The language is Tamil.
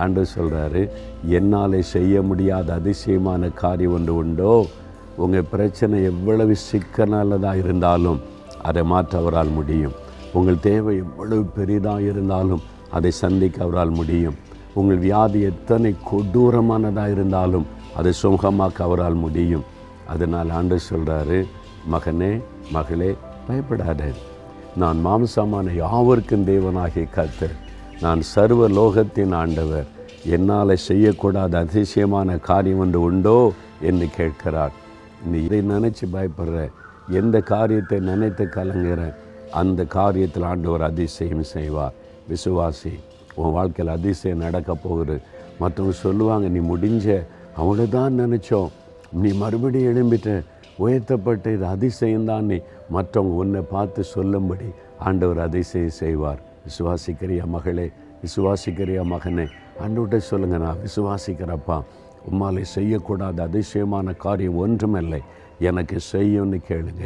ஆண்டவர் சொல்கிறாரு, என்னால் செய்ய முடியாத அதிசயமான காரியம் ஒன்று உண்டோ. உங்கள் பிரச்சனை எவ்வளவு சிக்கனதாக இருந்தாலும் அதை மாற்ற அவரால் முடியும். உங்கள் தேவை எவ்வளவு பெரிதாக இருந்தாலும் அதை சந்திக்க அவரால் முடியும். உங்கள் வியாதி எத்தனை கொடூரமானதாக இருந்தாலும் அதை சுகமாக்க அவரால் முடியும். அதனால் ஆண்டவர் சொல்கிறாரு, மகனே மகளே, பயப்படாத. நான் மாம்சமான யாவருக்கும் தேவனாகிய கர்த்தர், நான் சர்வ லோகத்தின் ஆண்டவர். என்னால் செய்யக்கூடாத அதிசயமான காரியம் ஒன்று உண்டோ என்று கேட்கிறார். நீ இதை நினச்சி பயப்படுற, எந்த காரியத்தை நினைத்து கலங்குற, அந்த காரியத்தில் ஆண்டவர் அதிசயம் செய்வார். விசுவாசி, உன் வாழ்க்கையில் அதிசயம் நடக்க போகுது. மற்றவங்க சொல்லுவாங்க, நீ முடிஞ்ச, அவ்வளோதான் நினச்சோம், நீ மறுபடியும் எழும்பிட்ட, உயர்த்தப்பட்ட, இது அதிசயம்தான் நீ மற்றவங்க உன்னை பார்த்து சொல்லும்படி ஆண்டவர் அதிசயம் செய்வார். விசுவாசிக்கிறியா மகளே, விசுவாசிக்கிறியா மகனே? ஆண்டவர்கிட்ட சொல்லுங்க, நான் விசுவாசிக்கிறப்பா, உம்மாலே செய்யக்கூடாத அதிசயமான காரியம் ஒன்றுமில்லை, எனக்கு செய்யும்னு கேளுங்க.